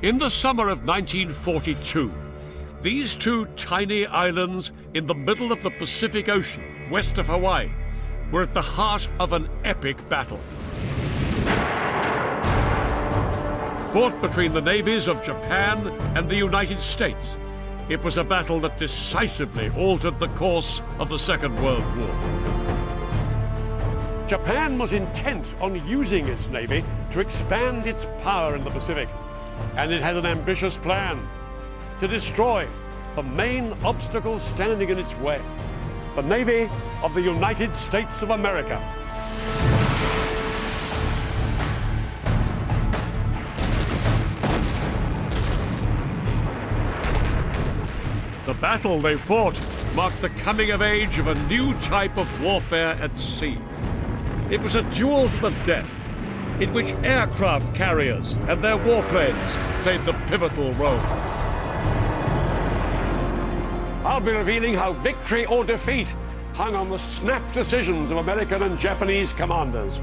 In the summer of 1942, these two tiny islands in the middle of the Pacific Ocean, west of Hawaii, were at the heart of an epic battle. Fought between the navies of Japan and the United States, it was a battle that decisively altered the course of the Second World War. Japan was intent on using its navy to expand its power in the Pacific, and it had an ambitious plan to destroy the main obstacle standing in its way, the Navy of the United States of America. The battle they fought marked the coming of age of a new type of warfare at sea. It was a duel to the death, in which aircraft carriers and their warplanes played the pivotal role. I'll be revealing how victory or defeat hung on the snap decisions of American and Japanese commanders.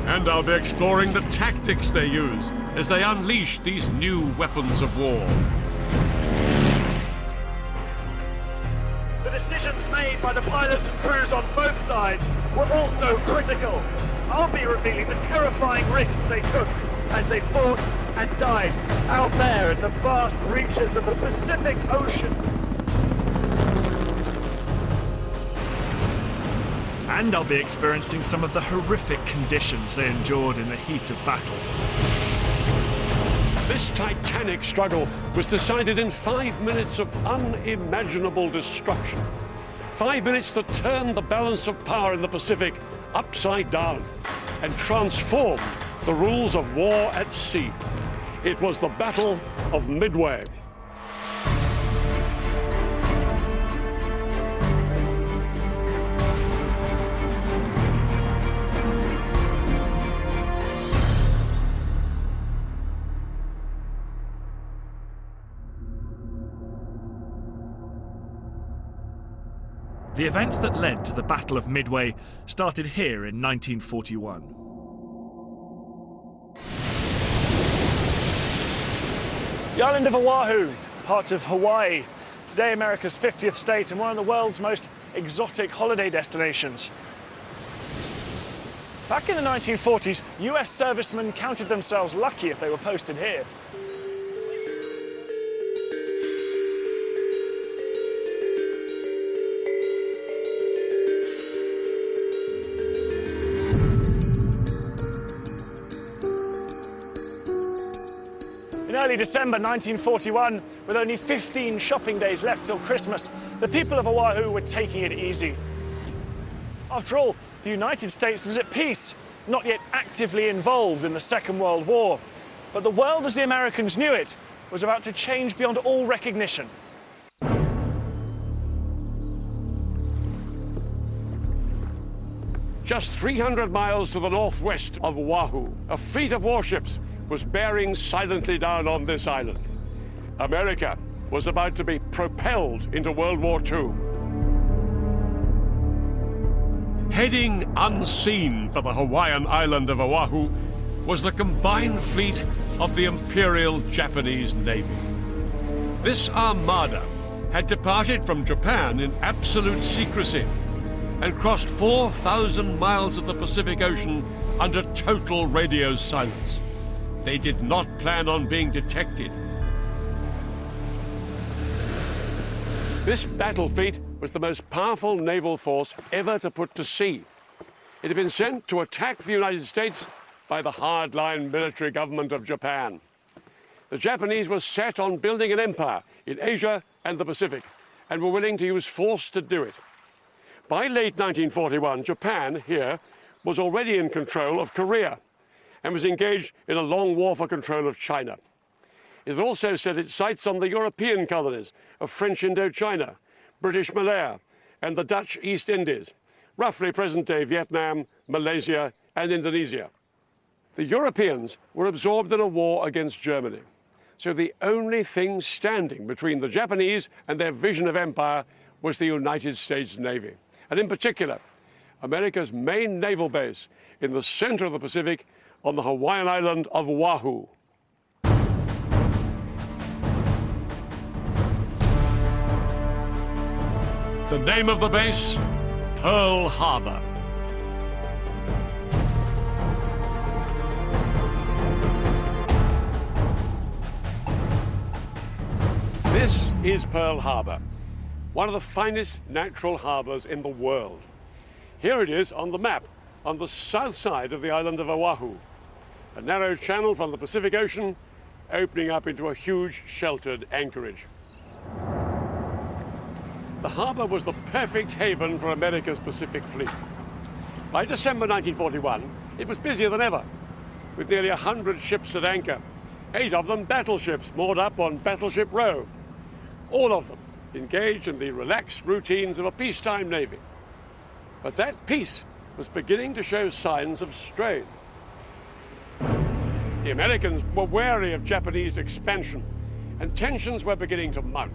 And I'll be exploring the tactics they used as they unleashed these new weapons of war. The decisions made by the pilots and crews on both sides were also critical. I'll be revealing the terrifying risks they took as they fought and died out there in the vast reaches of the Pacific Ocean. And I'll be experiencing some of the horrific conditions they endured in the heat of battle. This titanic struggle was decided in 5 minutes of unimaginable destruction. 5 minutes that turned the balance of power in the Pacific upside down and transformed the rules of war at sea. It was the Battle of Midway. The events that led to the Battle of Midway started here in 1941. The island of Oahu, part of Hawaii, today America's 50th state and one of the world's most exotic holiday destinations. Back in the 1940s, US servicemen counted themselves lucky if they were posted here. In early December 1941, with only 15 shopping days left till Christmas, the people of Oahu were taking it easy. After all, the United States was at peace, not yet actively involved in the Second World War. But the world as the Americans knew it was about to change beyond all recognition. Just 300 miles to the northwest of Oahu, a fleet of warships was bearing silently down on this island. America was about to be propelled into World War II. Heading unseen for the Hawaiian island of Oahu was the combined fleet of the Imperial Japanese Navy. This armada had departed from Japan in absolute secrecy and crossed 4,000 miles of the Pacific Ocean under total radio silence. They did not plan on being detected. This battle fleet was the most powerful naval force ever to put to sea. It had been sent to attack the United States by the hardline military government of Japan. The Japanese were set on building an empire in Asia and the Pacific, and were willing to use force to do it. By late 1941, Japan here was already in control of Korea and was engaged in a long war for control of China. It also set its sights on the European colonies of French Indochina, British Malaya, and the Dutch East Indies, roughly present-day Vietnam, Malaysia, and Indonesia. The Europeans were absorbed in a war against Germany, so the only thing standing between the Japanese and their vision of empire was the United States Navy, and in particular, America's main naval base in the center of the Pacific on the Hawaiian island of Oahu. The name of the base, Pearl Harbor. This is Pearl Harbor, one of the finest natural harbors in the world. Here it is on the map, on the south side of the island of Oahu, a narrow channel from the Pacific Ocean opening up into a huge sheltered anchorage. The harbor was the perfect haven for America's Pacific Fleet. By December 1941, it was busier than ever, with nearly 100 ships at anchor, 8 of them battleships moored up on Battleship Row, all of them engaged in the relaxed routines of a peacetime navy. But that peace was beginning to show signs of strain. The Americans were wary of Japanese expansion, and tensions were beginning to mount.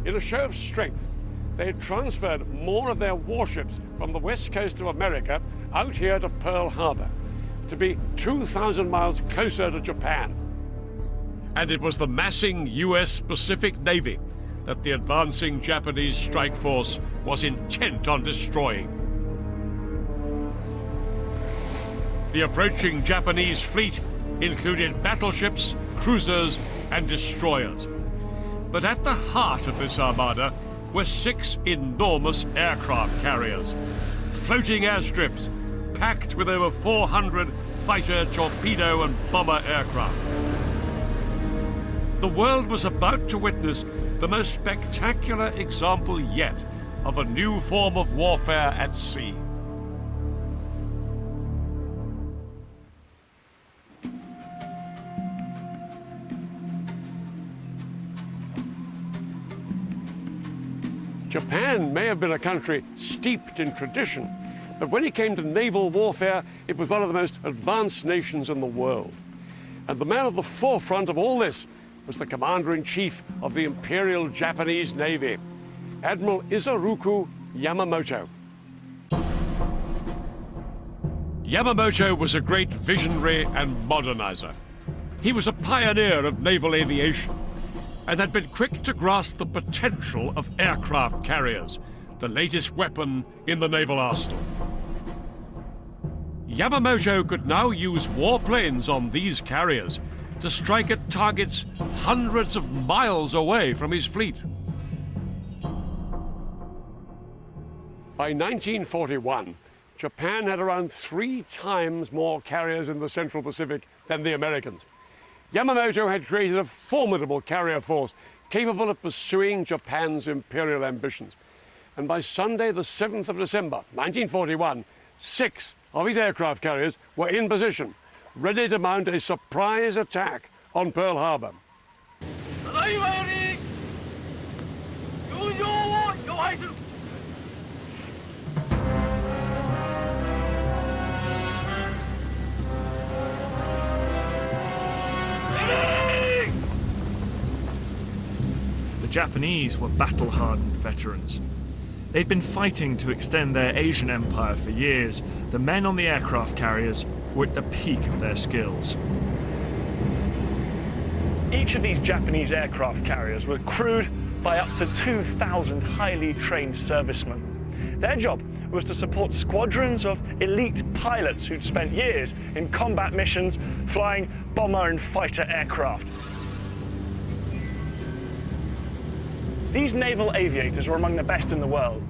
In a show of strength, they had transferred more of their warships from the west coast of America out here to Pearl Harbor, to be 2,000 miles closer to Japan. And it was the massing US Pacific Navy that the advancing Japanese strike force was intent on destroying. The approaching Japanese fleet included battleships, cruisers, and destroyers. But at the heart of this armada were 6 enormous aircraft carriers, floating airstrips packed with over 400 fighter, torpedo, and bomber aircraft. The world was about to witness the most spectacular example yet of a new form of warfare at sea. Japan may have been a country steeped in tradition, but when it came to naval warfare, it was one of the most advanced nations in the world. And the man at the forefront of all this was the Commander-in-Chief of the Imperial Japanese Navy, Admiral Isoroku Yamamoto. Yamamoto was a great visionary and modernizer. He was a pioneer of naval aviation and had been quick to grasp the potential of aircraft carriers, the latest weapon in the naval arsenal. Yamamoto could now use warplanes on these carriers to strike at targets hundreds of miles away from his fleet. By 1941, Japan had around 3 times more carriers in the Central Pacific than the Americans. Yamamoto had created a formidable carrier force capable of pursuing Japan's imperial ambitions. And by Sunday, the 7th of December, 1941, 6 of his aircraft carriers were in position, ready to mount a surprise attack on Pearl Harbor. The Japanese were battle-hardened veterans. They'd been fighting to extend their Asian empire for years. The men on the aircraft carriers were at the peak of their skills. Each of these Japanese aircraft carriers were crewed by up to 2,000 highly trained servicemen. Their job was to support squadrons of elite pilots who'd spent years in combat missions flying bomber and fighter aircraft. These naval aviators were among the best in the world.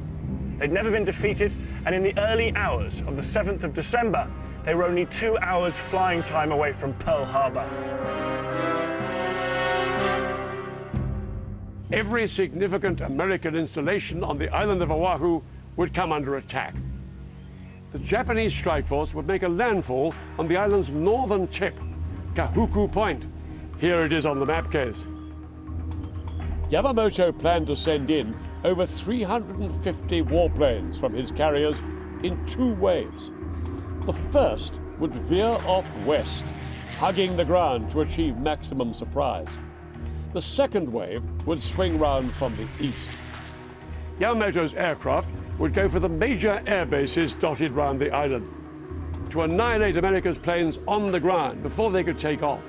They'd never been defeated, and in the early hours of the 7th of December, they were only 2 hours flying time away from Pearl Harbor. Every significant American installation on the island of Oahu would come under attack. The Japanese strike force would make a landfall on the island's northern tip, Kahuku Point. Here it is on the map case. Yamamoto planned to send in over 350 warplanes from his carriers in 2 waves. The first would veer off west, hugging the ground to achieve maximum surprise. The second wave would swing round from the east. Yamamoto's aircraft would go for the major air bases dotted round the island, to annihilate America's planes on the ground before they could take off.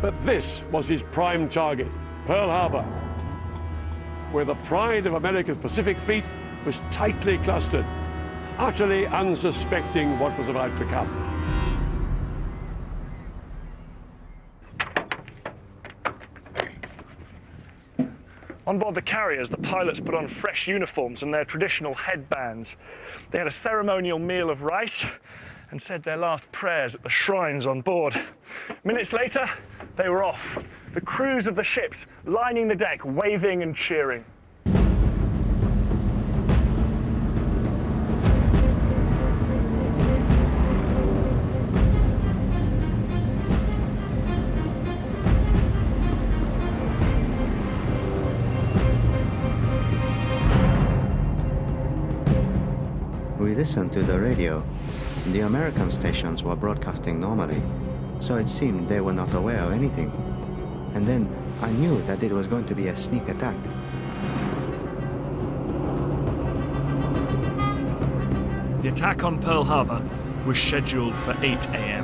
But this was his prime target, Pearl Harbor. where the pride of America's Pacific Fleet was tightly clustered, utterly unsuspecting what was about to come. On board the carriers, the pilots put on fresh uniforms and their traditional headbands. They had a ceremonial meal of rice and said their last prayers at the shrines on board. Minutes later, they were off, the crews of the ships lining the deck, waving and cheering. We listened to the radio. The American stations were broadcasting normally, so it seemed they were not aware of anything. And then I knew that it was going to be a sneak attack. The attack on Pearl Harbor was scheduled for 8 a.m.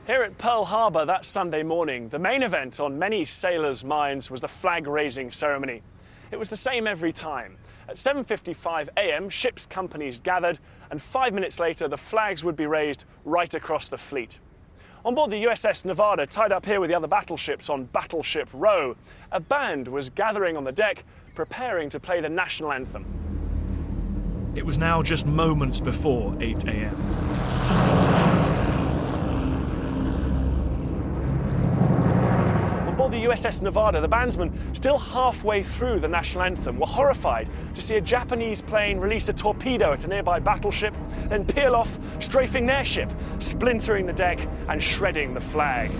Here at Pearl Harbor that Sunday morning, the main event on many sailors' minds was the flag-raising ceremony. It was the same every time. At 7:55 a.m., ships' companies gathered, and 5 minutes later, the flags would be raised right across the fleet. On board the USS Nevada, tied up here with the other battleships on Battleship Row, a band was gathering on the deck, preparing to play the national anthem. It was now just moments before 8 a.m. On board the USS Nevada, the bandsmen, still halfway through the national anthem, were horrified to see a Japanese plane release a torpedo at a nearby battleship, then peel off, strafing their ship, splintering the deck and shredding the flag.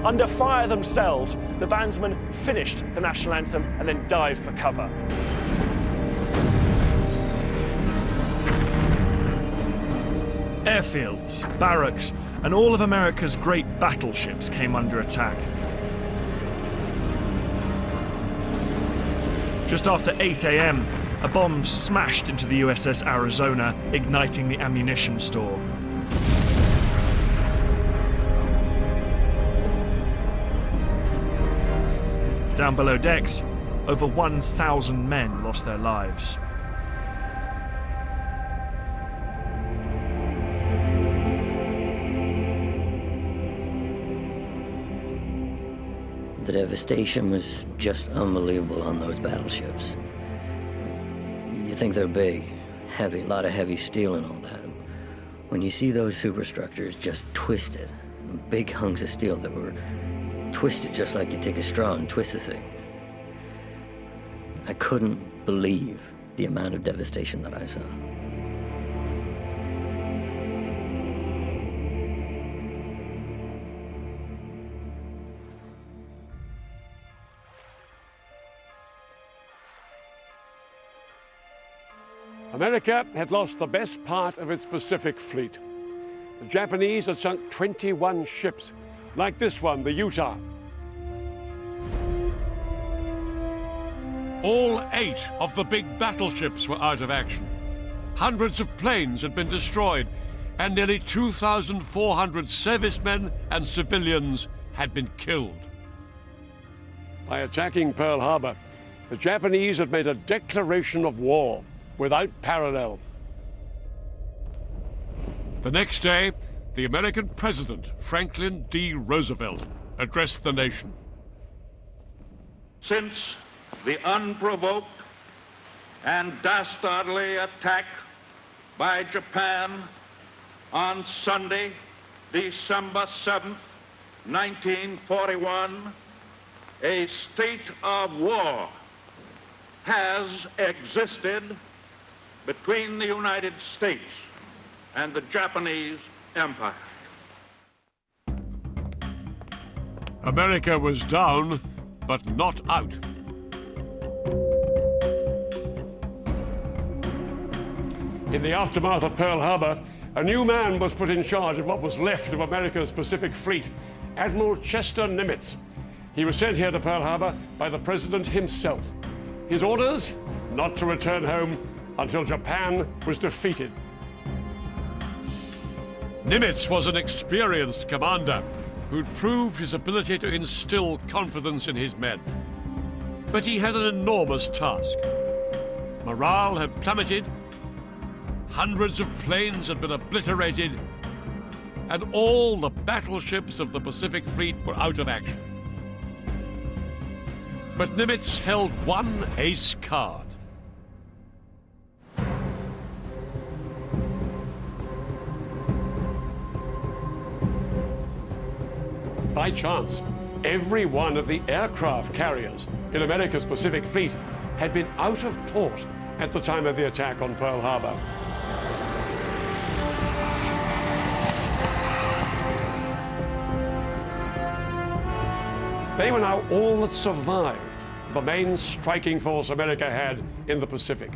Under fire themselves, the bandsmen finished the national anthem and then dived for cover. Airfields, barracks, and all of America's great battleships came under attack. Just after 8 a.m., a bomb smashed into the USS Arizona, igniting the ammunition store. Down below decks, over 1,000 men lost their lives. The devastation was just unbelievable on those battleships. You think they're big, heavy, a lot of heavy steel and all that. When you see those superstructures just twisted, big hunks of steel that were twisted just like you take a straw and twist the thing, I couldn't believe the amount of devastation that I saw. America had lost the best part of its Pacific Fleet. The Japanese had sunk 21 ships, like this one, the Utah. All 8 of the big battleships were out of action. Hundreds of planes had been destroyed, and nearly 2,400 servicemen and civilians had been killed. By attacking Pearl Harbor, the Japanese had made a declaration of war without parallel. The next day, the American president, Franklin D. Roosevelt, addressed the nation. Since the unprovoked and dastardly attack by Japan on Sunday, December 7th, 1941, a state of war has existed between the United States and the Japanese Empire. America was down, but not out. In the aftermath of Pearl Harbor, a new man was put in charge of what was left of America's Pacific Fleet, Admiral Chester Nimitz. He was sent here to Pearl Harbor by the president himself. His orders? Not to return home, until Japan was defeated. Nimitz was an experienced commander who'd proved his ability to instill confidence in his men. But he had an enormous task. Morale had plummeted, hundreds of planes had been obliterated, and all the battleships of the Pacific Fleet were out of action. But Nimitz held one ace card. By chance, every one of the aircraft carriers in America's Pacific Fleet had been out of port at the time of the attack on Pearl Harbor. They were now all that survived of the main striking force America had in the Pacific.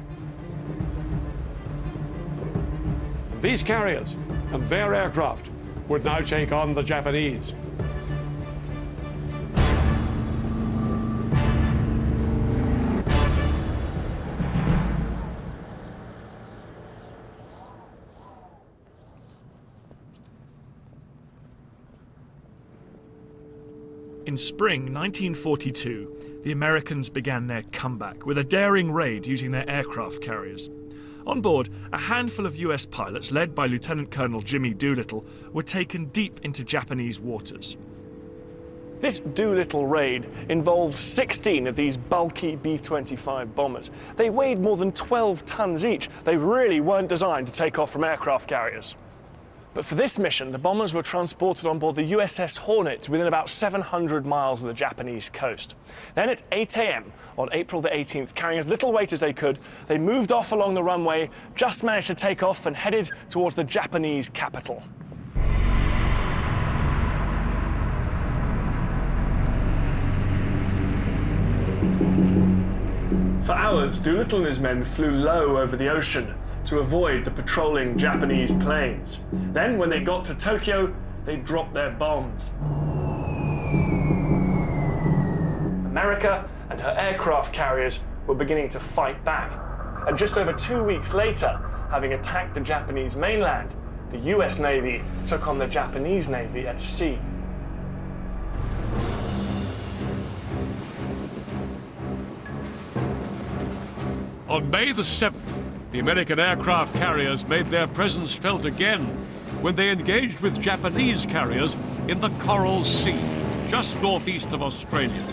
These carriers and their aircraft would now take on the Japanese. In spring 1942, the Americans began their comeback with a daring raid using their aircraft carriers. On board, a handful of US pilots, led by Lieutenant Colonel Jimmy Doolittle, were taken deep into Japanese waters. This Doolittle raid involved 16 of these bulky B-25 bombers. They weighed more than 12 tons each. They really weren't designed to take off from aircraft carriers. But for this mission, the bombers were transported on board the USS Hornet within about 700 miles of the Japanese coast. Then at 8 a.m. on April the 18th, carrying as little weight as they could, they moved off along the runway, just managed to take off and headed towards the Japanese capital. For hours, Doolittle and his men flew low over the ocean to avoid the patrolling Japanese planes. Then, when they got to Tokyo, they dropped their bombs. America and her aircraft carriers were beginning to fight back. And just over 2 weeks later, having attacked the Japanese mainland, the US Navy took on the Japanese Navy at sea. On May the 7th, the American aircraft carriers made their presence felt again when they engaged with Japanese carriers in the Coral Sea, just northeast of Australia.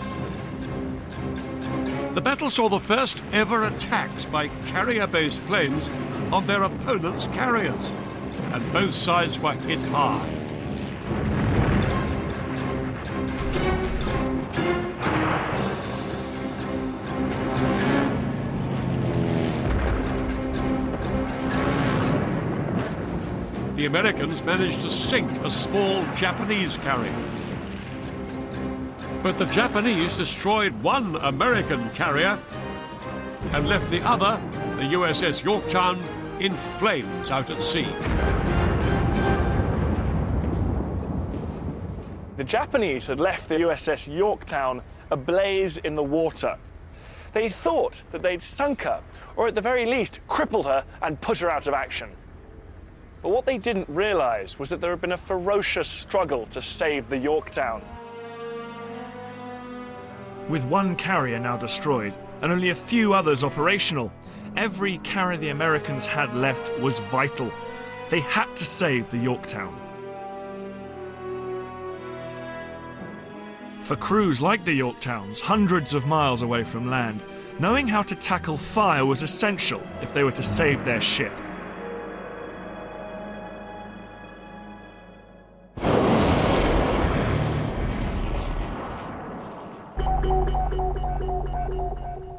The battle saw the first ever attacks by carrier-based planes on their opponents' carriers, and both sides were hit hard. The Americans managed to sink a small Japanese carrier. But the Japanese destroyed one American carrier and left the other, the USS Yorktown, in flames out at sea. The Japanese had left the USS Yorktown ablaze in the water. They thought that they'd sunk her, or at the very least crippled her and put her out of action. But what they didn't realize was that there had been a ferocious struggle to save the Yorktown. With one carrier now destroyed, and only a few others operational, every carrier the Americans had left was vital. They had to save the Yorktown. For crews like the Yorktowns, hundreds of miles away from land, knowing how to tackle fire was essential if they were to save their ship.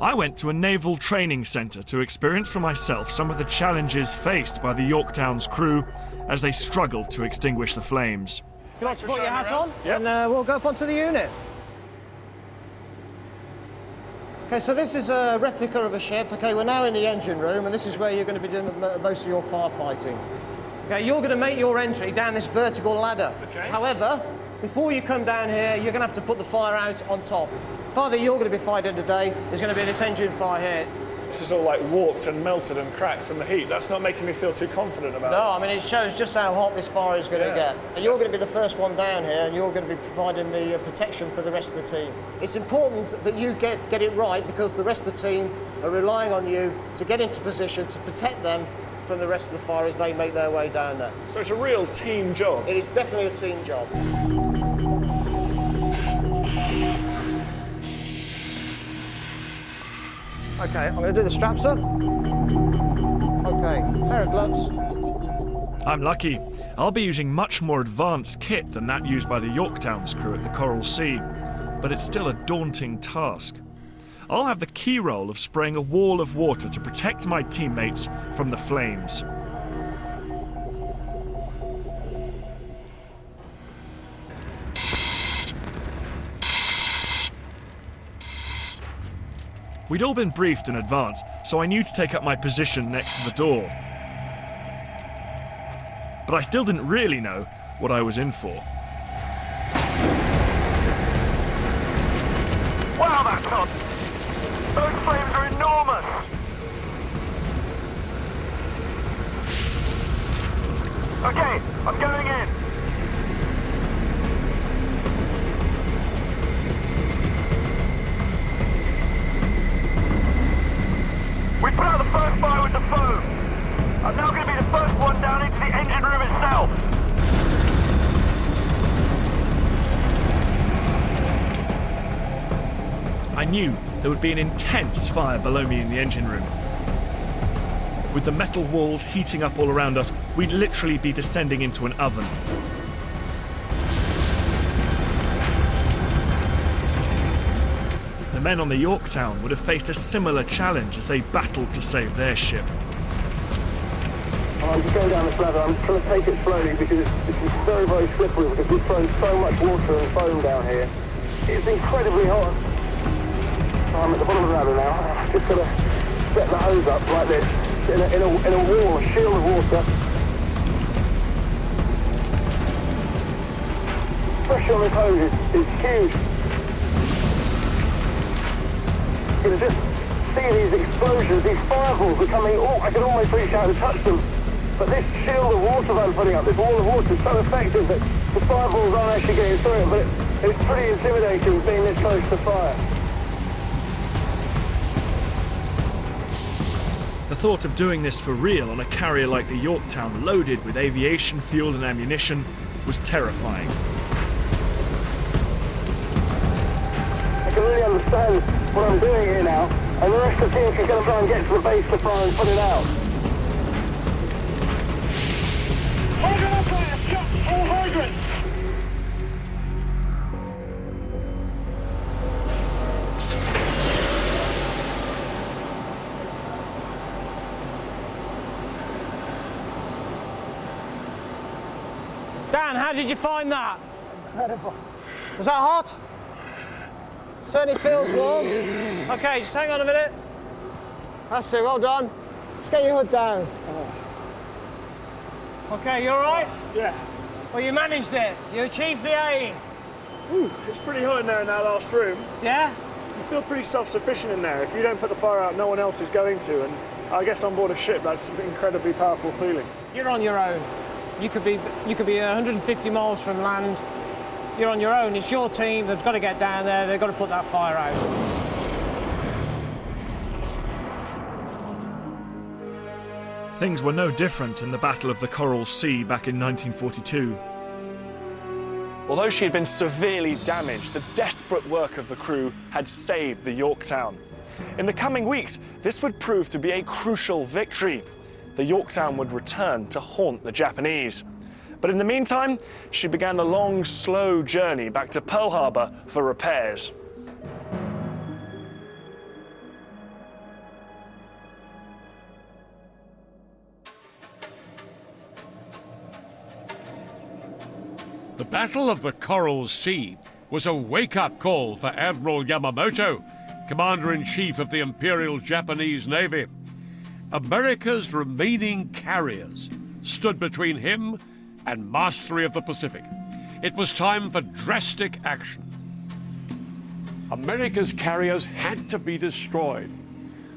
I went to a naval training centre to experience for myself some of the challenges faced by the Yorktown's crew as they struggled to extinguish the flames. You like to put your hat on? Yep. And we'll go up onto the unit. Okay, so this is a replica of a ship. Okay, we're now in the engine room, and this is where you're going to be doing most of your firefighting. Okay, you're going to make your entry down this vertical ladder. Okay. However, before you come down here, you're going to have to put the fire out on top. Father, you're going to be fired in today. There's going to be this engine fire here. this is all like warped and melted and cracked from the heat. That's not making me feel too confident about it. No, I mean, it shows just how hot this fire is going to get. And you're going to be the first one down here, and you're going to be providing the protection for the rest of the team. It's important that you get it right, because the rest of the team are relying on you to get into position to protect them from the rest of the fire as they make their way down there. So it's a real team job. It is definitely a team job. Okay, I'm going to do the straps up. Okay, pair of gloves. I'm lucky. I'll be using much more advanced kit than that used by the Yorktown's crew at the Coral Sea, but it's still a daunting task. I'll have the key role of spraying a wall of water to protect my teammates from the flames. We'd all been briefed in advance, so I knew to take up my position next to the door. But I still didn't really know what I was in for. Wow, that's hot! Those flames are enormous! Okay, I'm going in. We put out the first fire with the foam. I'm now going to be the first one down into the engine room itself. I knew there would be an intense fire below me in the engine room. With the metal walls heating up all around us, we'd literally be descending into an oven. The men on the Yorktown would have faced a similar challenge as they battled to save their ship. I'm just going down this ladder. I'm trying to take it slowly because it's very, very slippery because we've thrown so much water and foam down here. It's incredibly hot. I'm at the bottom of the ladder now. I've just got to set the hose up like this in a wall, a shield of water. Pressure on this hose is huge. You can just see these explosions, these fireballs are coming. Oh, I can almost reach out and touch them. But this shield of water that I'm putting up, this wall of water, is so effective that the fireballs aren't actually getting through it. But it's pretty intimidating being this close to fire. The thought of doing this for real on a carrier like the Yorktown, loaded with aviation fuel and ammunition, was terrifying. I can really understand what I'm doing here now, and the rest of the team can go try and get to the base to try and put it out. Hydrant operator, shut all hydrants! Dan, how did you find that? Incredible. Was that hot? Certainly feels warm. Okay, just hang on a minute. That's it, well done. Just get your hood down. Okay, you all right? Yeah. Well, you managed it. You achieved the aim. Ooh, it's pretty hot in there in that last room. Yeah? You feel pretty self-sufficient in there. If you don't put the fire out, no one else is going to. And I guess on board a ship, that's an incredibly powerful feeling. You're on your own. You could be 150 miles from land. You're on your own. It's your team. They've got to get down there. They've got to put that fire out. Things were no different in the Battle of the Coral Sea back in 1942. Although she had been severely damaged, the desperate work of the crew had saved the Yorktown. In the coming weeks, this would prove to be a crucial victory. The Yorktown would return to haunt the Japanese. But in the meantime, she began the long, slow journey back to Pearl Harbor for repairs. The Battle of the Coral Sea was a wake-up call for Admiral Yamamoto, Commander-in-Chief of the Imperial Japanese Navy. America's remaining carriers stood between him and mastery of the Pacific. It was time for drastic action. America's carriers had to be destroyed.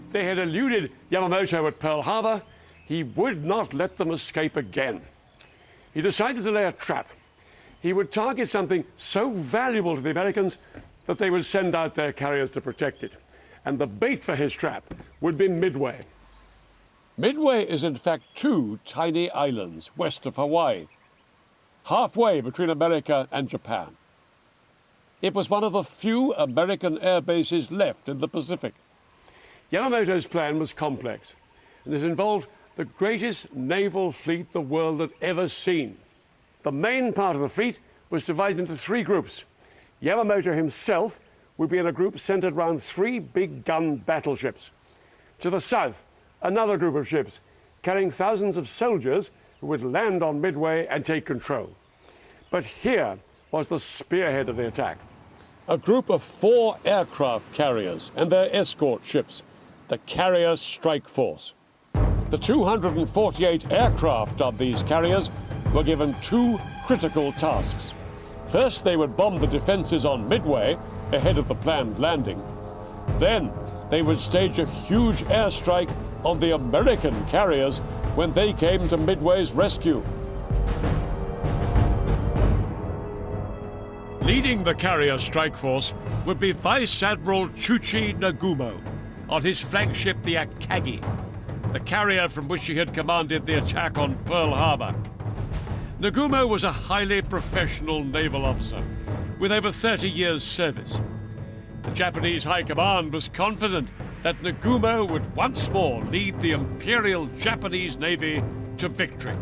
they had eluded Yamamoto at Pearl Harbor, he would not let them escape again. He decided to lay a trap. He would target something so valuable to the Americans that they would send out their carriers to protect it. And the bait for his trap would be Midway. Midway is in fact two tiny islands west of Hawaii, halfway between America and Japan. It was one of the few American air bases left in the Pacific. Yamamoto's plan was complex, and it involved the greatest naval fleet the world had ever seen. The main part of the fleet was divided into three groups. Yamamoto himself would be in a group centered around three big gun battleships. To the south, another group of ships carrying thousands of soldiers who would land on Midway and take control. But here was the spearhead of the attack. A group of 4 aircraft carriers and their escort ships, the Carrier Strike Force. The 248 aircraft of these carriers were given 2 critical tasks. First, they would bomb the defenses on Midway ahead of the planned landing. Then, they would stage a huge airstrike on the American carriers when they came to Midway's rescue. Leading the Carrier Strike Force would be Vice Admiral Chuchi Nagumo on his flagship the Akagi, the carrier from which he had commanded the attack on Pearl Harbor. Nagumo was a highly professional naval officer with over 30 years' service. The Japanese High Command was confident that Nagumo would once more lead the Imperial Japanese Navy to victory.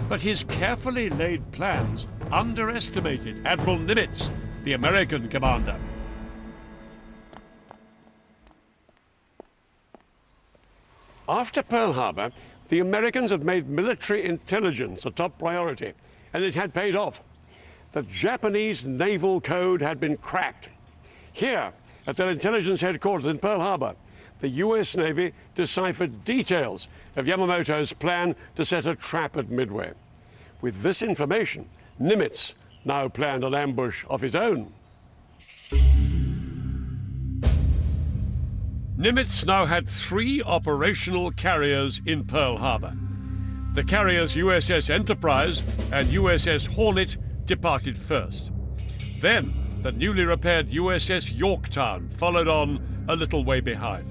But his carefully laid plans underestimated Admiral Nimitz, the American commander. After Pearl Harbor, the Americans had made military intelligence a top priority, and it had paid off. The Japanese naval code had been cracked. Here, at their intelligence headquarters in Pearl Harbor, the US Navy deciphered details of Yamamoto's plan to set a trap at Midway. With this information, Nimitz now planned an ambush of his own. Nimitz now had 3 operational carriers in Pearl Harbor. The carriers USS Enterprise and USS Hornet departed first. Then, the newly repaired USS Yorktown followed on a little way behind.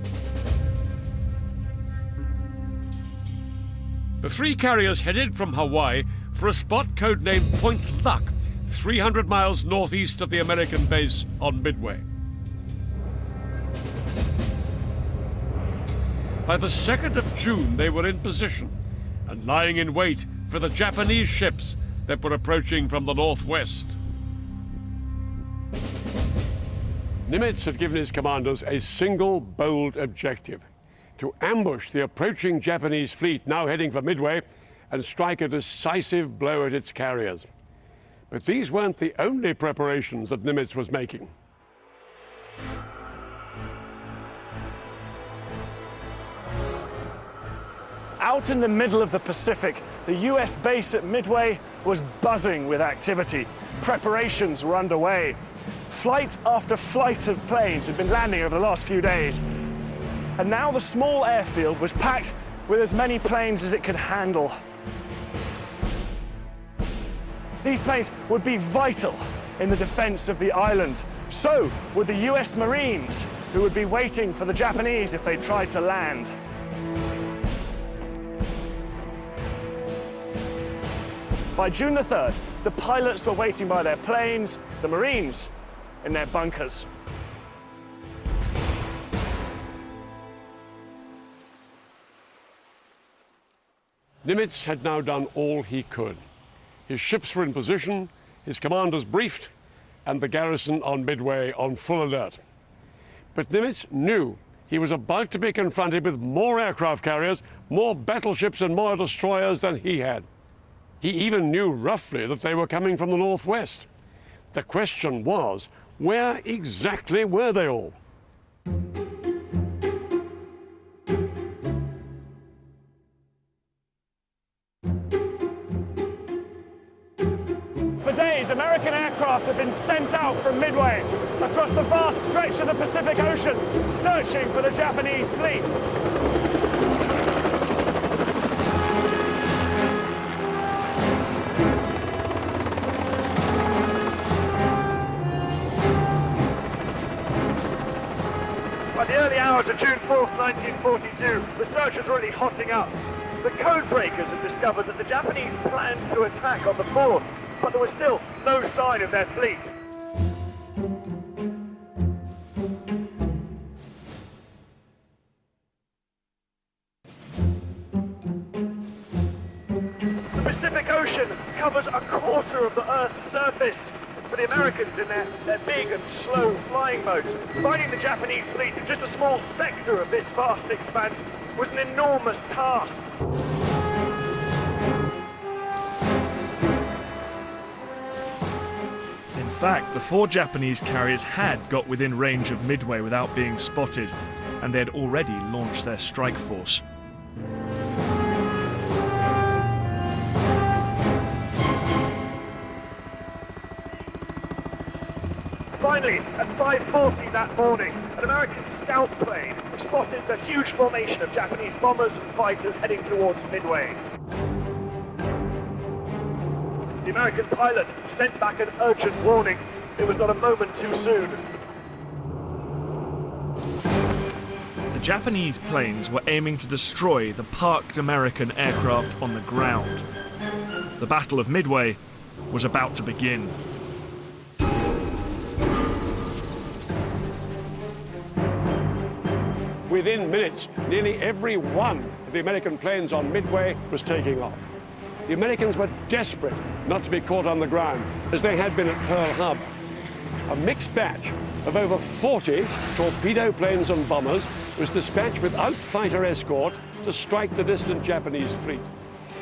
The 3 carriers headed from Hawaii for a spot codenamed Point Luck, 300 miles northeast of the American base on Midway. By the 2nd of June, they were in position and lying in wait for the Japanese ships that were approaching from the northwest. Nimitz had given his commanders a single bold objective: to ambush the approaching Japanese fleet now heading for Midway and strike a decisive blow at its carriers. But these weren't the only preparations that Nimitz was making. Out in the middle of the Pacific, the US base at Midway was buzzing with activity. Preparations were underway. Flight after flight of planes had been landing over the last few days. And now the small airfield was packed with as many planes as it could handle. These planes would be vital in the defense of the island. So would the US Marines, who would be waiting for the Japanese if they tried to land. By June the 3rd, the pilots were waiting by their planes, the Marines in their bunkers. Nimitz had now done all he could. His ships were in position, his commanders briefed, and the garrison on Midway on full alert. But Nimitz knew he was about to be confronted with more aircraft carriers, more battleships and more destroyers than he had. He even knew roughly that they were coming from the northwest. The question was, where exactly were they all? For days, days, American aircraft have been sent out from Midway across the vast stretch of the Pacific Ocean, searching for the Japanese fleet. By the early hours of June 4th, 1942, the search was really hotting up. The code breakers had discovered that the Japanese planned to attack on the 4th, but there was still no sign of their fleet. The Pacific Ocean covers a quarter of the Earth's surface. For the Americans in their big and slow flying boats, finding the Japanese fleet in just a small sector of this vast expanse was an enormous task. In fact, the 4 Japanese carriers had got within range of Midway without being spotted, and they had already launched their strike force. Finally, at 5:40 that morning, an American scout plane spotted the huge formation of Japanese bombers and fighters heading towards Midway. The American pilot sent back an urgent warning. It was not a moment too soon. The Japanese planes were aiming to destroy the parked American aircraft on the ground. The Battle of Midway was about to begin. Within minutes, nearly every one of the American planes on Midway was taking off. The Americans were desperate not to be caught on the ground, as they had been at Pearl Harbor. A mixed batch of over 40 torpedo planes and bombers was dispatched without fighter escort to strike the distant Japanese fleet.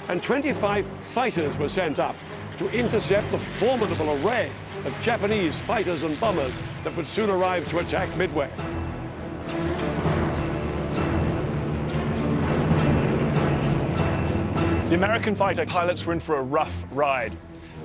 And 25 fighters were sent up to intercept the formidable array of Japanese fighters and bombers that would soon arrive to attack Midway. The American fighter pilots were in for a rough ride.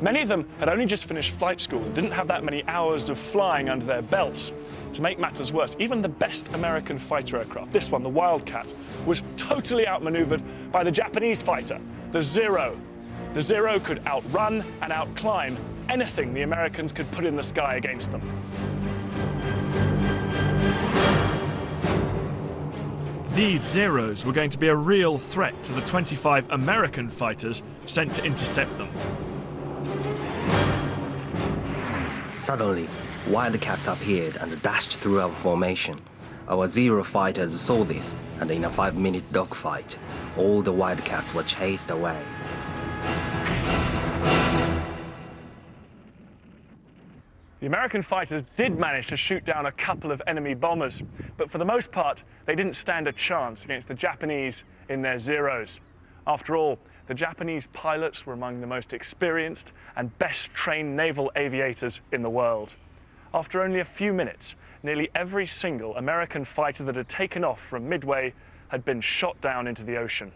Many of them had only just finished flight school and didn't have that many hours of flying under their belts. To make matters worse, even the best American fighter aircraft, this one, the Wildcat, was totally outmaneuvered by the Japanese fighter, the Zero. The Zero could outrun and outclimb anything the Americans could put in the sky against them. These Zeros were going to be a real threat to the 25 American fighters sent to intercept them. Suddenly, Wildcats appeared and dashed through our formation. Our Zero fighters saw this, and in a 5-minute dogfight, all the Wildcats were chased away. The American fighters did manage to shoot down a couple of enemy bombers, but for the most part, they didn't stand a chance against the Japanese in their Zeros. After all, the Japanese pilots were among the most experienced and best trained naval aviators in the world. After only a few minutes, nearly every single American fighter that had taken off from Midway had been shot down into the ocean.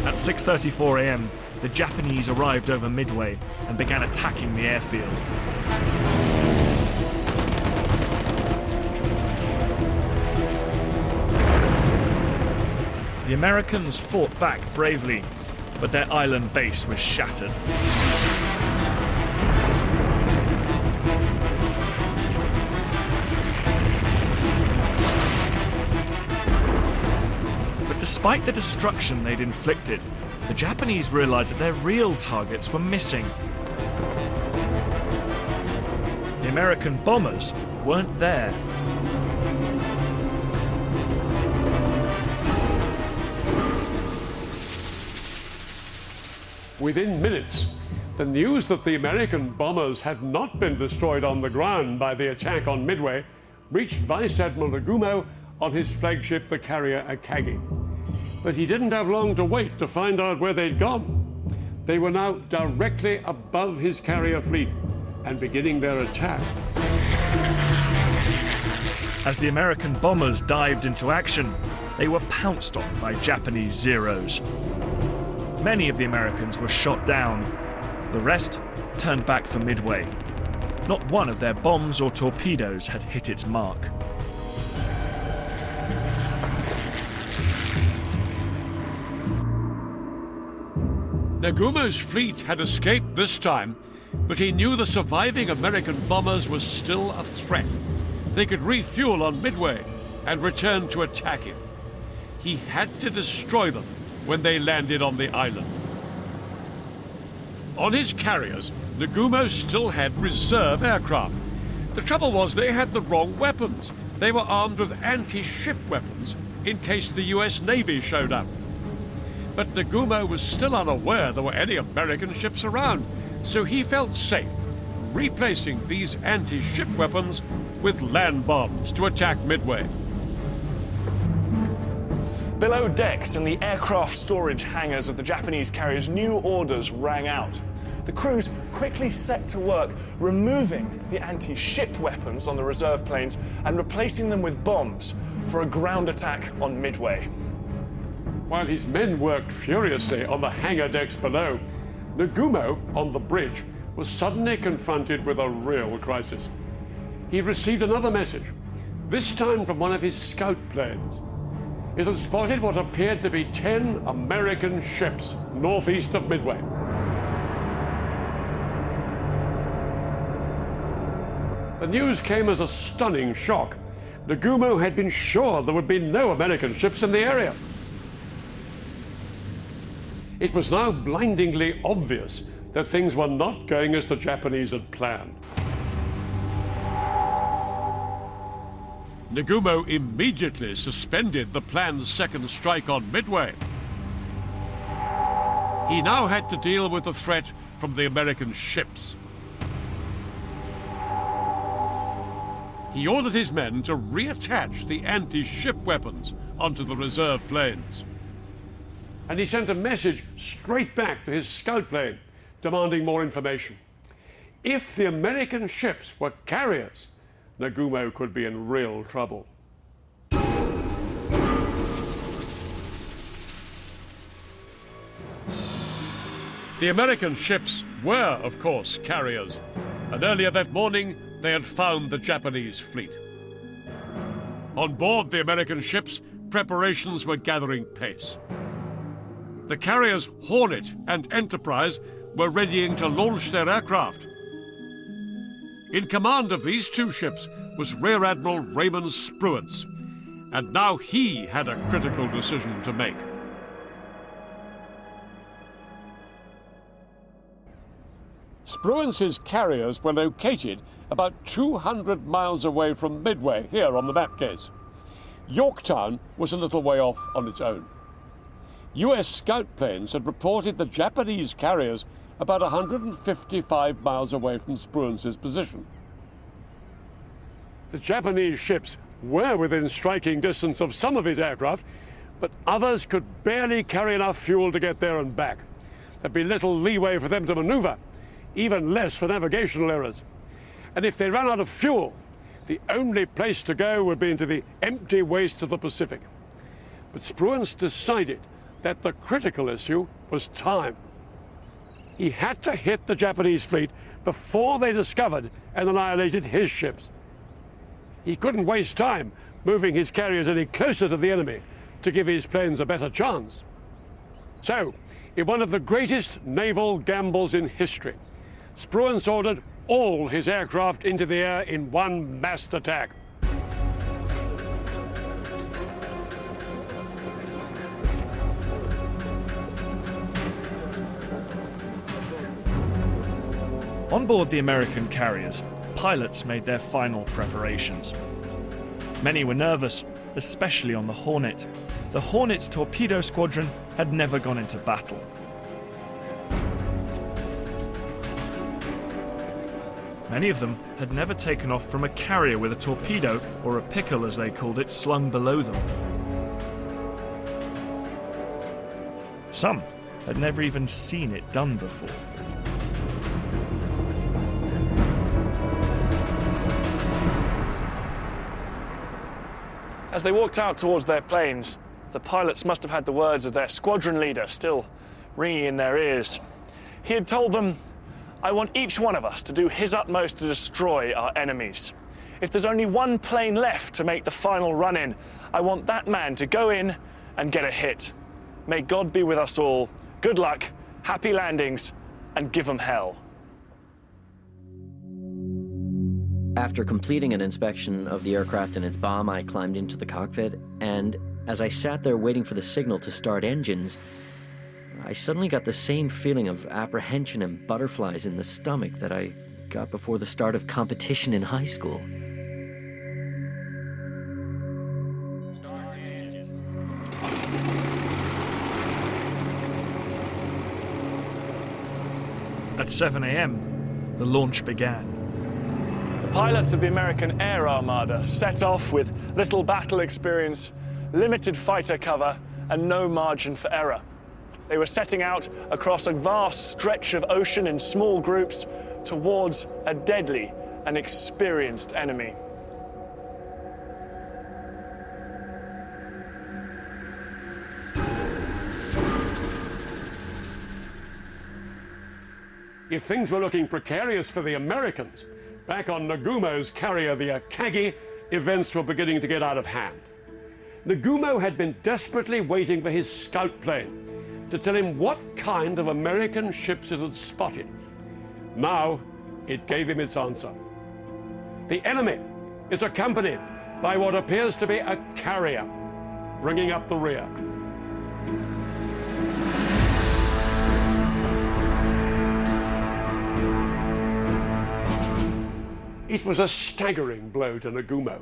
At 6:34 a.m., the Japanese arrived over Midway and began attacking the airfield. The Americans fought back bravely, but their island base was shattered. But despite the destruction they'd inflicted, the Japanese realized that their real targets were missing. The American bombers weren't there. Within minutes, the news that the American bombers had not been destroyed on the ground by the attack on Midway reached Vice Admiral Nagumo on his flagship, the carrier Akagi. But he didn't have long to wait to find out where they'd gone. They were now directly above his carrier fleet and beginning their attack. As the American bombers dived into action, they were pounced on by Japanese Zeros. Many of the Americans were shot down. The rest turned back for Midway. Not one of their bombs or torpedoes had hit its mark. Nagumo's fleet had escaped this time, but he knew the surviving American bombers were still a threat. They could refuel on Midway and return to attack him. He had to destroy them when they landed on the island. On his carriers, Nagumo still had reserve aircraft. The trouble was they had the wrong weapons. They were armed with anti-ship weapons in case the US Navy showed up. But Nagumo was still unaware there were any American ships around, so he felt safe replacing these anti-ship weapons with land bombs to attack Midway. Below decks in the aircraft storage hangars of the Japanese carriers, new orders rang out. The crews quickly set to work removing the anti-ship weapons on the reserve planes and replacing them with bombs for a ground attack on Midway. While his men worked furiously on the hangar decks below, Nagumo, on the bridge, was suddenly confronted with a real crisis. He received another message, this time from one of his scout planes. It had spotted what appeared to be 10 American ships northeast of Midway. The news came as a stunning shock. Nagumo had been sure there would be no American ships in the area. It was now blindingly obvious that things were not going as the Japanese had planned. Nagumo immediately suspended the planned second strike on Midway. He now had to deal with the threat from the American ships. He ordered his men to reattach the anti-ship weapons onto the reserve planes. And he sent a message straight back to his scout plane, demanding more information. If the American ships were carriers, Nagumo could be in real trouble. The American ships were, of course, carriers, and earlier that morning they had found the Japanese fleet. On board the American ships, preparations were gathering pace. The carriers Hornet and Enterprise were readying to launch their aircraft. In command of these two ships was Rear Admiral Raymond Spruance, and now he had a critical decision to make. Spruance's carriers were located about 200 miles away from Midway, here on the map case. Yorktown was a little way off on its own. US scout planes had reported the Japanese carriers about 155 miles away from Spruance's position. The Japanese ships were within striking distance of some of his aircraft, but others could barely carry enough fuel to get there and back. There'd be little leeway for them to maneuver, even less for navigational errors. And if they ran out of fuel, the only place to go would be into the empty wastes of the Pacific. But Spruance decided that the critical issue was time. He had to hit the Japanese fleet before they discovered and annihilated his ships. He couldn't waste time moving his carriers any closer to the enemy to give his planes a better chance. So, in one of the greatest naval gambles in history, Spruance ordered all his aircraft into the air in one massed attack. On board the American carriers, pilots made their final preparations. Many were nervous, especially on the Hornet. The Hornet's torpedo squadron had never gone into battle. Many of them had never taken off from a carrier with a torpedo, or a pickle as they called it, slung below them. Some had never even seen it done before. As they walked out towards their planes, the pilots must have had the words of their squadron leader still ringing in their ears. He had told them, "I want each one of us to do his utmost to destroy our enemies. If there's only one plane left to make the final run-in, I want that man to go in and get a hit. May God be with us all. Good luck, happy landings, and give 'em hell." After completing an inspection of the aircraft and its bomb, I climbed into the cockpit, and as I sat there waiting for the signal to start engines, I suddenly got the same feeling of apprehension and butterflies in the stomach that I got before the start of competition in high school. At 7 a.m., the launch began. The pilots of the American Air Armada set off with little battle experience, limited fighter cover, and no margin for error. They were setting out across a vast stretch of ocean in small groups towards a deadly and experienced enemy. If things were looking precarious for the Americans, back on Nagumo's carrier, the Akagi, events were beginning to get out of hand. Nagumo had been desperately waiting for his scout plane to tell him what kind of American ships it had spotted. Now, it gave him its answer. The enemy is accompanied by what appears to be a carrier, bringing up the rear. It was a staggering blow to Nagumo.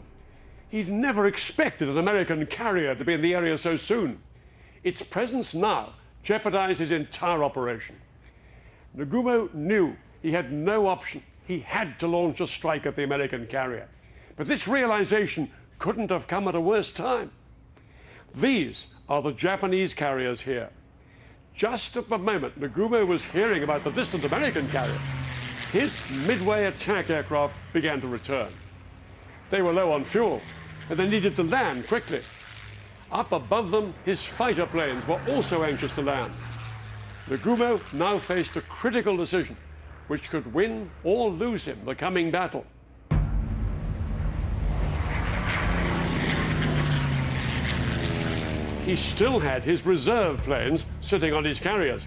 He'd never expected an American carrier to be in the area so soon. Its presence now jeopardized his entire operation. Nagumo knew he had no option. He had to launch a strike at the American carrier. But this realization couldn't have come at a worse time. These are the Japanese carriers here. Just at the moment Nagumo was hearing about the distant American carrier, his Midway attack aircraft began to return. They were low on fuel, and they needed to land quickly. Up above them, his fighter planes were also anxious to land. Nagumo now faced a critical decision, which could win or lose him the coming battle. He still had his reserve planes sitting on his carriers,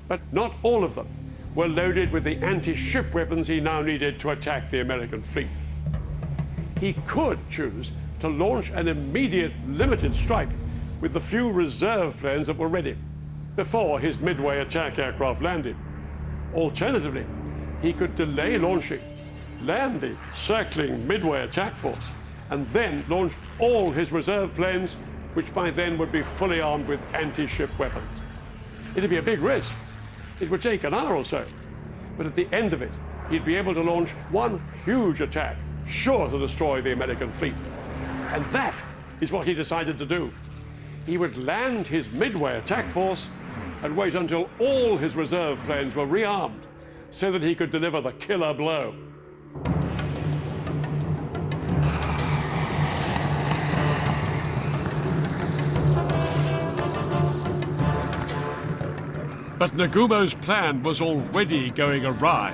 but not all of them were loaded with the anti-ship weapons he now needed to attack the American fleet. He could choose to launch an immediate limited strike with the few reserve planes that were ready before his Midway attack aircraft landed. Alternatively, he could delay launching, land the circling Midway attack force, and then launch all his reserve planes, which by then would be fully armed with anti-ship weapons. It'd be a big risk. It would take an hour or so, but at the end of it, he'd be able to launch one huge attack, sure to destroy the American fleet. And that is what he decided to do. He would land his Midway attack force and wait until all his reserve planes were rearmed so that he could deliver the killer blow. But Nagumo's plan was already going awry.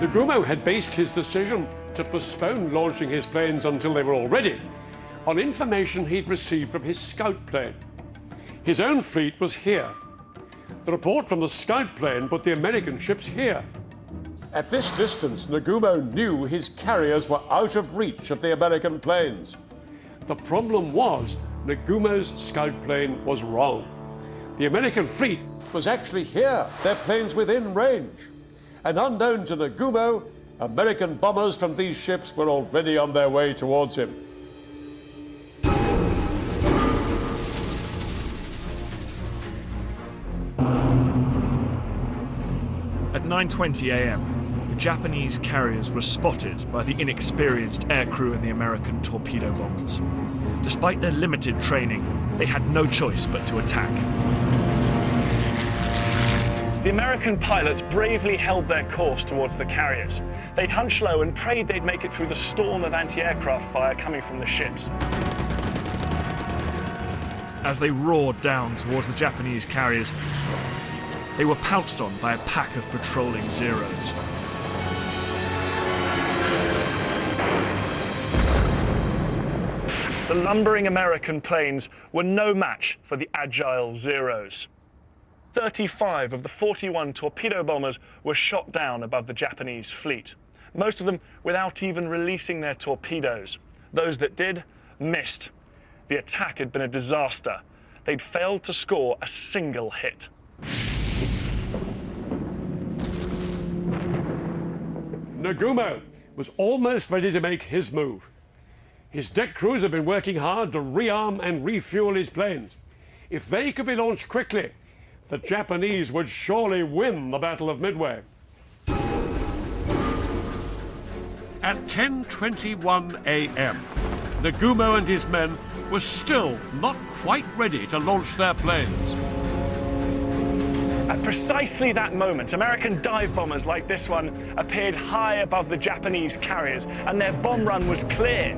Nagumo had based his decision to postpone launching his planes until they were all ready on information he'd received from his scout plane. His own fleet was here. The report from the scout plane put the American ships here. At this distance, Nagumo knew his carriers were out of reach of the American planes. The problem was Nagumo's scout plane was wrong. The American fleet was actually here, their planes within range. And unknown to Nagumo, American bombers from these ships were already on their way towards him. At 9:20 a.m., the Japanese carriers were spotted by the inexperienced aircrew in the American torpedo bombers. Despite their limited training, they had no choice but to attack. The American pilots bravely held their course towards the carriers. They'd hunch low and prayed they'd make it through the storm of anti-aircraft fire coming from the ships. As they roared down towards the Japanese carriers, they were pounced on by a pack of patrolling Zeros. The lumbering American planes were no match for the agile Zeros. 35 of the 41 torpedo bombers were shot down above the Japanese fleet, most of them without even releasing their torpedoes. Those that did, missed. The attack had been a disaster. They'd failed to score a single hit. Nagumo was almost ready to make his move. His deck crews had been working hard to rearm and refuel his planes. If they could be launched quickly, the Japanese would surely win the Battle of Midway. At 10:21 a.m., Nagumo and his men were still not quite ready to launch their planes. At precisely that moment, American dive bombers like this one appeared high above the Japanese carriers, and their bomb run was clear.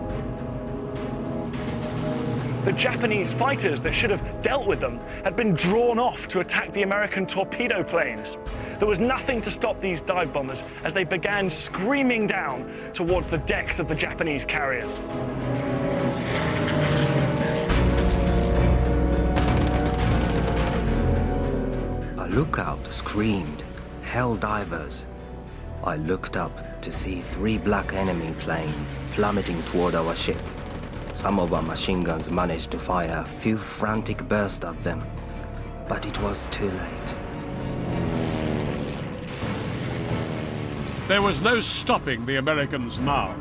The Japanese fighters that should have dealt with them had been drawn off to attack the American torpedo planes. There was nothing to stop these dive bombers as they began screaming down towards the decks of the Japanese carriers. A lookout screamed, "Hell divers!" I looked up to see 3 black enemy planes plummeting toward our ship. Some of our machine guns managed to fire a few frantic bursts at them, but it was too late. There was no stopping the Americans now.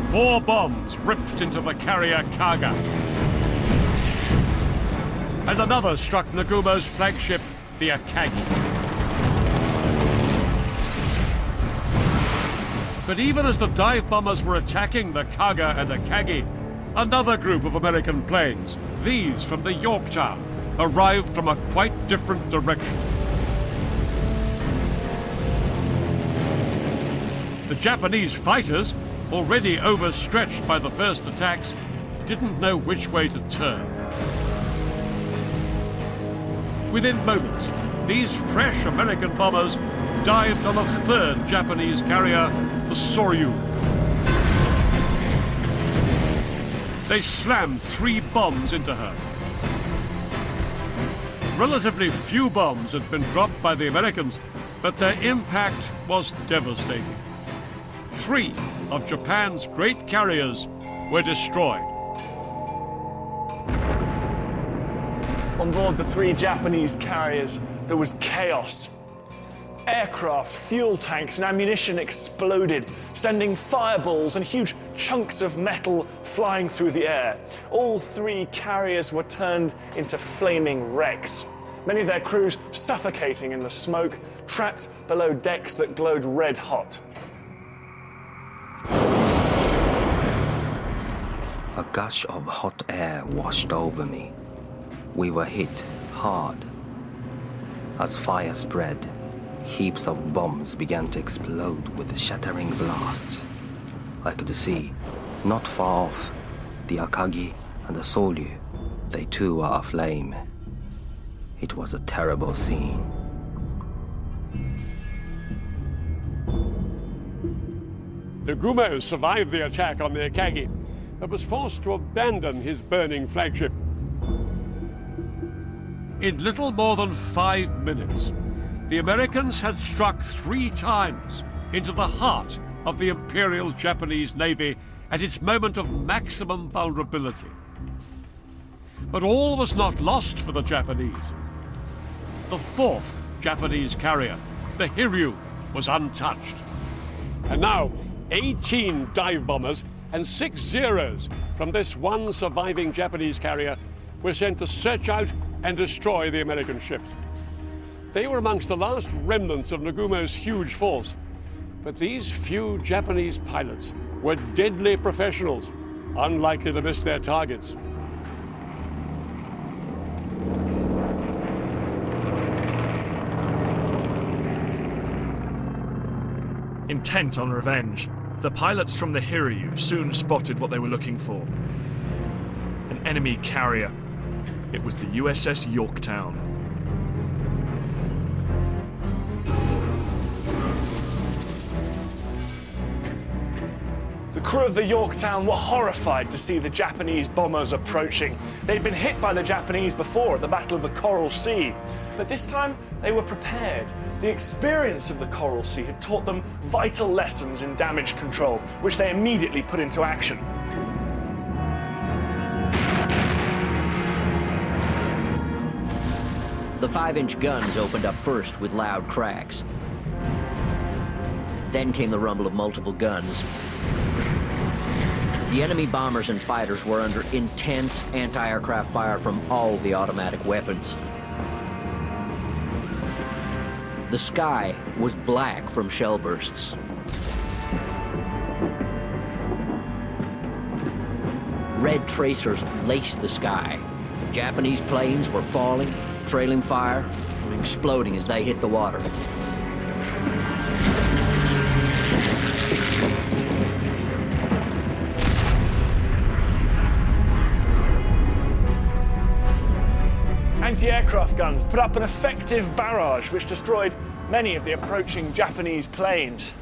4 bombs ripped into the carrier Kaga. And another struck Nagumo's flagship, the Akagi. But even as the dive bombers were attacking the Kaga and Akagi, another group of American planes, these from the Yorktown, arrived from a quite different direction. The Japanese fighters, already overstretched by the first attacks, didn't know which way to turn. Within moments, these fresh American bombers dived on a 3rd Japanese carrier, the Soryu. They slammed 3 bombs into her. Relatively few bombs had been dropped by the Americans, but their impact was devastating. 3 of Japan's great carriers were destroyed. On board the 3 Japanese carriers, there was chaos. Aircraft, fuel tanks, and ammunition exploded, sending fireballs and huge chunks of metal flying through the air. All 3 carriers were turned into flaming wrecks. Many of their crews suffocating in the smoke, trapped below decks that glowed red hot. A gush of hot air washed over me. We were hit hard. As fire spread, heaps of bombs began to explode with shattering blasts. I could see, not far off, the Akagi and the Soryu. They too were aflame. It was a terrible scene. Nagumo survived the attack on the Akagi, but was forced to abandon his burning flagship. In little more than 5 minutes, the Americans had struck 3 times into the heart of the Imperial Japanese Navy at its moment of maximum vulnerability. But all was not lost for the Japanese. The 4th Japanese carrier, the Hiryu, was untouched. And now, 18 dive bombers and 6 Zeros from this one surviving Japanese carrier were sent to search out and destroy the American ships. They were amongst the last remnants of Nagumo's huge force, but these few Japanese pilots were deadly professionals, unlikely to miss their targets. Intent on revenge, the pilots from the Hiryu soon spotted what they were looking for. An enemy carrier. It was the USS Yorktown. The crew of the Yorktown were horrified to see the Japanese bombers approaching. They'd been hit by the Japanese before at the Battle of the Coral Sea, but this time they were prepared. The experience of the Coral Sea had taught them vital lessons in damage control, which they immediately put into action. The 5-inch guns opened up first with loud cracks. Then came the rumble of multiple guns. The enemy bombers and fighters were under intense anti-aircraft fire from all the automatic weapons. The sky was black from shell bursts. Red tracers laced the sky. Japanese planes were falling, trailing fire, and exploding as they hit the water. Anti-aircraft guns put up an effective barrage which destroyed many of the approaching Japanese planes.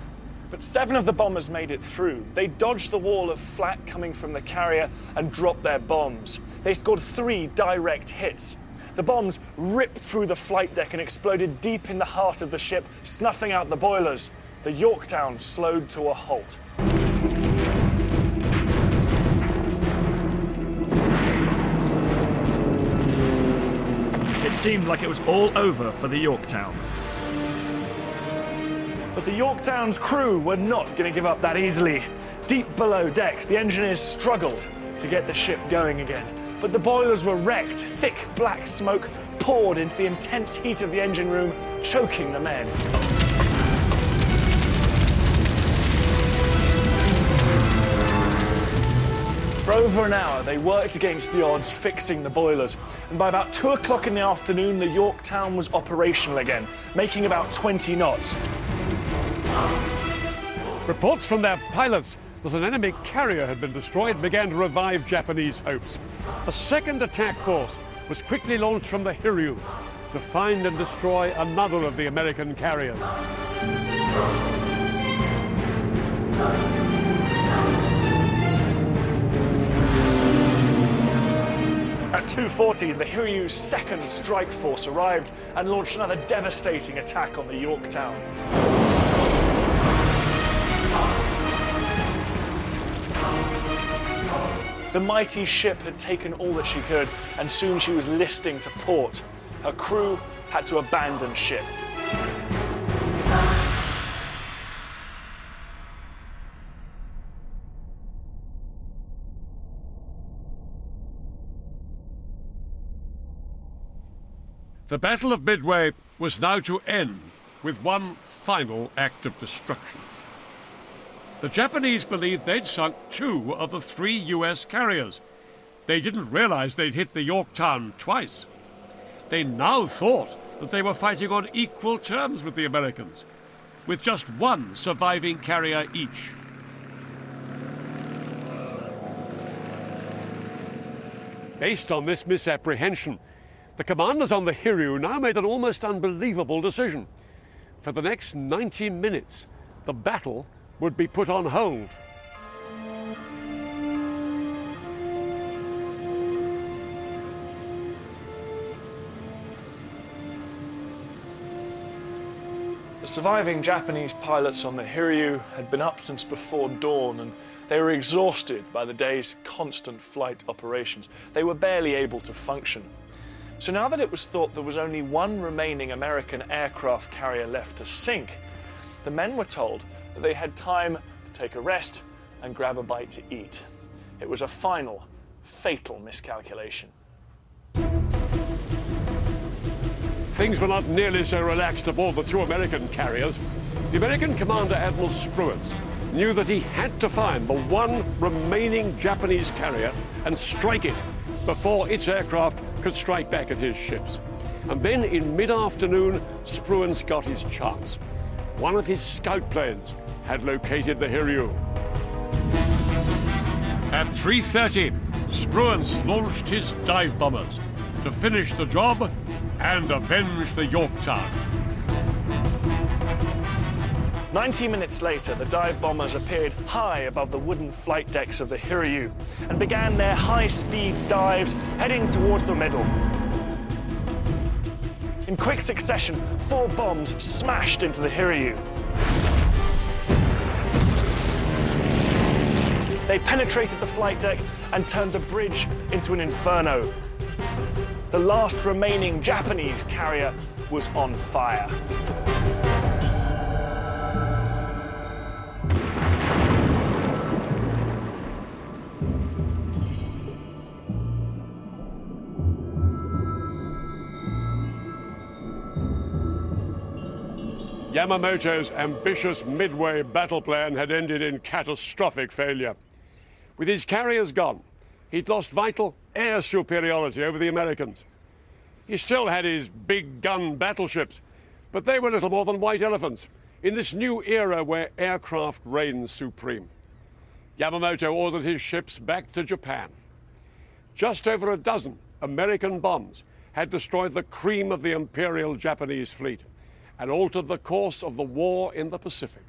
But 7 of the bombers made it through. They dodged the wall of flak coming from the carrier and dropped their bombs. They scored 3 direct hits. The bombs ripped through the flight deck and exploded deep in the heart of the ship, snuffing out the boilers. The Yorktown slowed to a halt. It seemed like it was all over for the Yorktown. But the Yorktown's crew were not going to give up that easily. Deep below decks, the engineers struggled to get the ship going again. But the boilers were wrecked. Thick black smoke poured into the intense heat of the engine room, choking the men. For over an hour, they worked against the odds, fixing the boilers. And by about 2 o'clock in the afternoon, the Yorktown was operational again, making about 20 knots. Reports from their pilots that an enemy carrier had been destroyed began to revive Japanese hopes. A second attack force was quickly launched from the Hiryu to find and destroy another of the American carriers. At 2:40, the Hiryu's second strike force arrived and launched another devastating attack on the Yorktown. The mighty ship had taken all that she could, and soon she was listing to port. Her crew had to abandon ship. The Battle of Midway was now to end with one final act of destruction. The Japanese believed they'd sunk 2 of the 3 US carriers. They didn't realize they'd hit the Yorktown twice. They now thought that they were fighting on equal terms with the Americans, with just 1 surviving carrier each. Based on this misapprehension, the commanders on the Hiryu now made an almost unbelievable decision. For the next 90 minutes, the battle would be put on hold. The surviving Japanese pilots on the Hiryu had been up since before dawn, and they were exhausted by the day's constant flight operations. They were barely able to function. So now that it was thought there was only 1 remaining American aircraft carrier left to sink, the men were told that they had time to take a rest and grab a bite to eat. It was a final, fatal miscalculation. Things were not nearly so relaxed aboard the 2 American carriers. The American commander, Admiral Spruance, knew that he had to find the 1 remaining Japanese carrier and strike it before its aircraft could strike back at his ships. And then in mid-afternoon, Spruance got his chance. One of his scout planes had located the Hiryu. At 3:30, Spruance launched his dive bombers to finish the job and avenge the Yorktown. 90 minutes later, the dive bombers appeared high above the wooden flight decks of the Hiryu and began their high-speed dives heading towards the middle. In quick succession, 4 bombs smashed into the Hiryu. They penetrated the flight deck and turned the bridge into an inferno. The last remaining Japanese carrier was on fire. Yamamoto's ambitious Midway battle plan had ended in catastrophic failure. With his carriers gone, he'd lost vital air superiority over the Americans. He still had his big gun battleships, but they were little more than white elephants in this new era where aircraft reigns supreme. Yamamoto ordered his ships back to Japan. Just over a dozen American bombs had destroyed the cream of the Imperial Japanese fleet and altered the course of the war in the Pacific.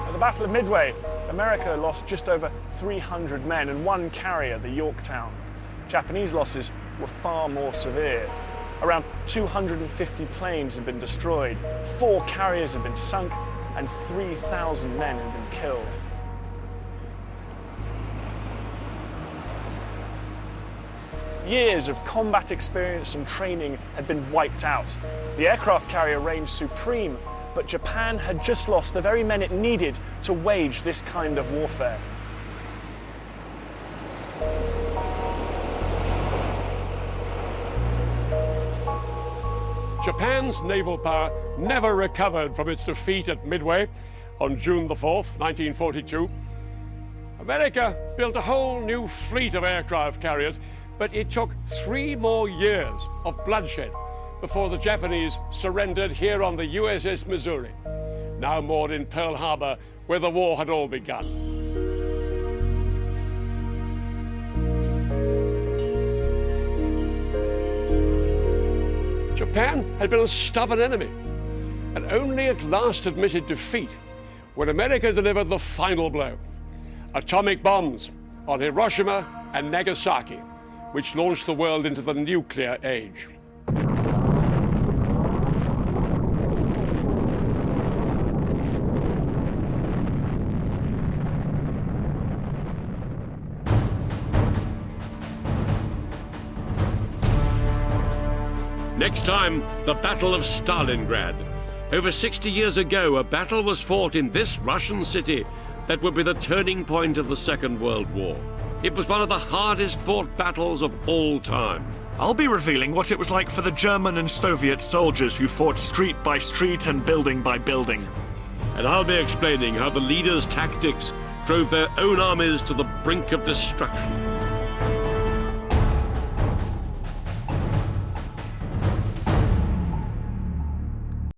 At the Battle of Midway, America lost just over 300 men and 1 carrier, the Yorktown. Japanese losses were far more severe. Around 250 planes had been destroyed, 4 carriers had been sunk, and 3,000 men had been killed. Years of combat experience and training had been wiped out. The aircraft carrier reigned supreme, but Japan had just lost the very men it needed to wage this kind of warfare. Japan's naval power never recovered from its defeat at Midway on June the 4th, 1942. America built a whole new fleet of aircraft carriers, but it took 3 more years of bloodshed before the Japanese surrendered here on the USS Missouri, now moored in Pearl Harbor, where the war had all begun. Japan had been a stubborn enemy and only at last admitted defeat when America delivered the final blow: atomic bombs on Hiroshima and Nagasaki, which launched the world into the nuclear age. Next time, the Battle of Stalingrad. Over 60 years ago, a battle was fought in this Russian city that would be the turning point of the Second World War. It was one of the hardest fought battles of all time. I'll be revealing what it was like for the German and Soviet soldiers who fought street by street and building by building. And I'll be explaining how the leaders' tactics drove their own armies to the brink of destruction.